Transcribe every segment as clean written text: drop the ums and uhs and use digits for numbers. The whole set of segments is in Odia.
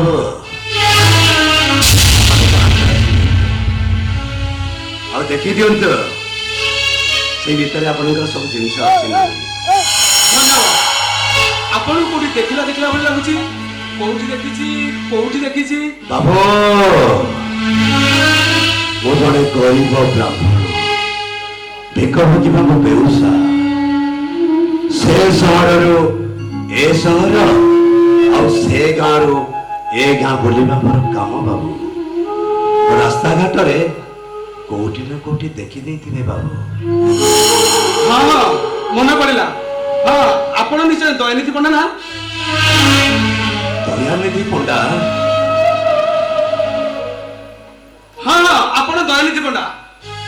ବାବୁ ଆଉ ଦେଖି ଦିଅନ୍ତୁ ସେଇ ଭିତରେ ଆପଣଙ୍କର ସବୁ ଜିନିଷ ଅଛି ନା ଆପଣ କୋଉଠି ଦେଖିଲା ଦେଖିଲା ଭଳି ଲାଗୁଛି କୋଉଠି ଦେଖିଛି ବାବୁ ମୁଁ ଜଣେ ଗରିବ ବ୍ରାହ୍ମଣ ଭିକ ମାଗିବାକୁ ବେଉସା ସେ ସହରରୁ ଏ ସହର ଆଉ ସେ ଗାଁରୁ ଏ ଗାଁ ବୁଲିବା ମୋର କାମ ବାବୁ ରାସ୍ତାଘାଟରେ କୋଉଠି ନା କୋଉଠି ଦେଖି ଦେଇଥିବେ ବାବୁ ହଁ ହଁ ମନେ ପଡିଲା ହଁ ଆପଣ ନିଶ୍ଚୟ ଦୟାନିଧି ପଣ୍ଡା ନା ଦୟାନିଧି ପଣ୍ଡା ହଁ ହଁ ଆପଣ ଦୟାନିଧି ପଣ୍ଡା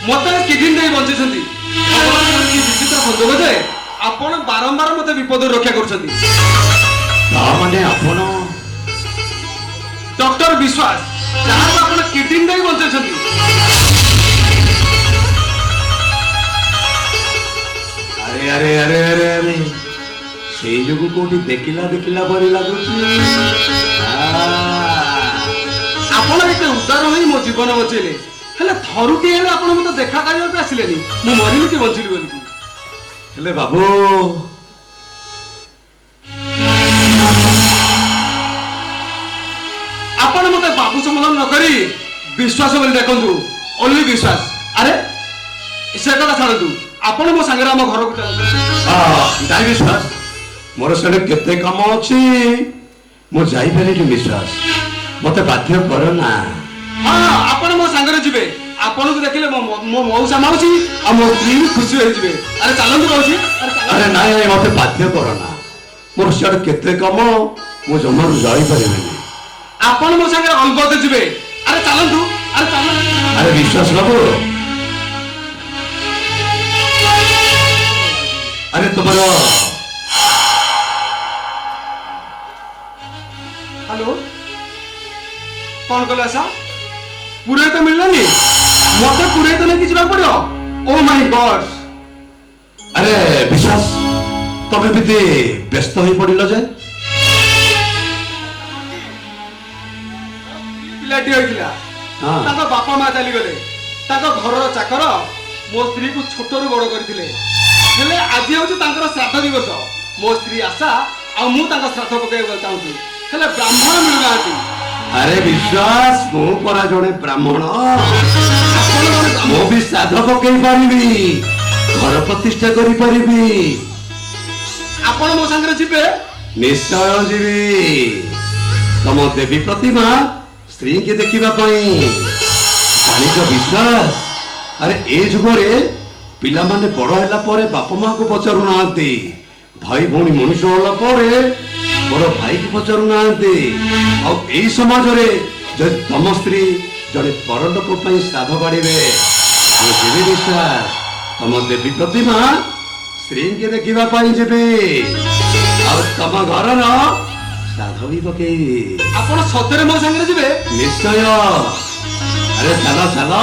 ମତେ କିଡିନ୍ ଦେଇ ବଞ୍ଚିଛନ୍ତି ବିଚିତ୍ର ସଂଯୋଗ ଯେ ଆପଣ ବାରମ୍ବାର ମତେ ବିପଦରୁ ରକ୍ଷା କରୁଛନ୍ତି ତା ମାନେ ଆପଣ ଡକ୍ଟର ବିଶ୍ୱାସ ଯାହାକୁ ଆପଣ କିଡିନ୍ ଦେଇ ବଞ୍ଚେଇଛନ୍ତି ଆରେ ଆରେ ଆରେ ଆରେ ଆରେ ସେଇ ଯୋଗୁ କୋଉଠି ଦେଖିଲା ଦେଖିଲା ପରି ଲାଗୁଛି ଆପଣ ଏତେ ଉଦାର ହୋଇ ମୋ ଜୀବନ ବଞ୍ଚେଇଲେ ହେଲେ ଥରୁଟିଏ ହେଲେ ଆପଣ ମତେ ଦେଖା କରିବାକୁ ଆସିଲେନି ମୁଁ ମରିଲି କି ବଞ୍ଚିଲି ବୋଲି ହେଲେ ବାବୁ ଆପଣ ମତେ ବାବୁ ସମ୍ବୋଧନ ନ କରି ବିଶ୍ୱାସ ବୋଲି ଦେଖନ୍ତୁ ଓନ୍ଲି ବିଶ୍ୱାସ ଆରେ ସେ କଥା ଛାଡ଼ନ୍ତୁ ଆପଣ ମୋ ସାଙ୍ଗରେ ଆମ ଘରକୁ ଚାଲନ୍ତୁ ନାଇଁ ବିଶ୍ୱାସ ମୋର ସେଠି କେତେ କାମ ଅଛି ମୁଁ ଯାଇପାରିନି ବିଶ୍ୱାସ ମତେ ବାଧ୍ୟ କର ନା ହଁ ଆପଣ ମୋ ସାଙ୍ଗରେ ଯିବେ ଆପଣଙ୍କୁ ଦେଖିଲେ ମୋ ମଉସା ମାଉସୀ ଆଉ ମୋ ସ୍ତ୍ରୀ ବି ଖୁସି ହେଇଯିବେ ଆରେ ଚାଲନ୍ତୁ କହୁଛି ଆରେ ନାଇଁ ନାଇଁ ମତେ ବାଧ୍ୟ କର ନା ମୋର ସେଠି କେତେ କାମ ମୁଁ ଜମାରୁ ଯାଇପାରିବିନି ଆପଣ ମୋ ସାଙ୍ଗରେ ଅଲବତ ଯିବେ ଆରେ ଚାଲନ୍ତୁ ଆରେ ବିଶ୍ୱାସ ବାବୁ ଆରେ ତୁମର हेलो कौन कहले आशा पूरे तो मिललानी मते पूरे तो लेके ଯିବାକୁ ପଡିବ ओ माय गॉड ଆରେ ବିଶ୍ୱାସ ତମେ ଏମିତି ବ୍ୟସ୍ତ ହୋଇ ପଡିଲ ଯେ ପିଲାଟି ହୋଇଥିଲା ତାଙ୍କ ବାପା ମା ଚାଲି ଗଲେ ତାଙ୍କ ଘରର ଚାକର ମୋ ସ୍ତ୍ରୀ କୁ ଛୋଟରୁ ବଡ କରିଥିଲେ ହେଲେ ଆଜି ହେଉଛି ତାଙ୍କର ଶ୍ରାଦ୍ଧ ଦିବସ ମୋ ସ୍ତ୍ରୀ ଆଶା ଆଉ ମୁଁ ତାଙ୍କ ଶ୍ରାଦ୍ଧ ପକେଇବାକୁ ଚାହୁଁଛୁ ହେଲେ ବ୍ରାହ୍ମଣ ମିଳୁନାହାନ୍ତି ଆରେ ବିଶ୍ୱାସ ମୁଁ ପରା ଜଣେ ବ୍ରାହ୍ମଣ ମୁଁ ବି ଶ୍ରାଦ୍ଧ ପକେଇ ପାରିବି ଘର ପ୍ରତିଷ୍ଠା କରିପାରିବି ଆପଣ ମୋ ସାଙ୍ଗରେ ଯିବେ ନିଶ୍ଚୟ ଯିବି ତମ ଦେବୀ ପ୍ରତିମା ସ୍ତ୍ରୀକି ଦେଖିବା ପାଇଁ ଜାଣିଛ ବିଶ୍ୱାସ ଆରେ ଏ ଯୁଗରେ ପିଲାମାନେ ବଡ ହେଲା ପରେ ବାପା ମାଙ୍କୁ ପଚାରୁନାହାନ୍ତି ଭାଇ ଭଉଣୀ ମଣିଷ ହେଲା ପରେ ବଡ ଭାଇକି ପଚାରୁନାହାନ୍ତି ଆଉ ଏଇ ସମାଜରେ ଯଦି ତମ ସ୍ତ୍ରୀ ଜଣେ ପରଲୋକ ପାଇଁ ଶ୍ରାଦ୍ଧ ବାଢିବେ ମୁଁ ଯିବି ବିଶ୍ୱାସ ତମ ଦେବୀ ପ୍ରତିମା ସ୍ତ୍ରୀକି ଦେଖିବା ପାଇଁ ଯିବି ଆଉ ତମ ଘରର ଶ୍ରାଦ୍ଧ ବି ପକେଇବି ଆପଣ ସତରେ ମୋ ସାଙ୍ଗରେ ଯିବେ ନିଶ୍ଚୟ ଆରେ ଚାଲ ଚାଲ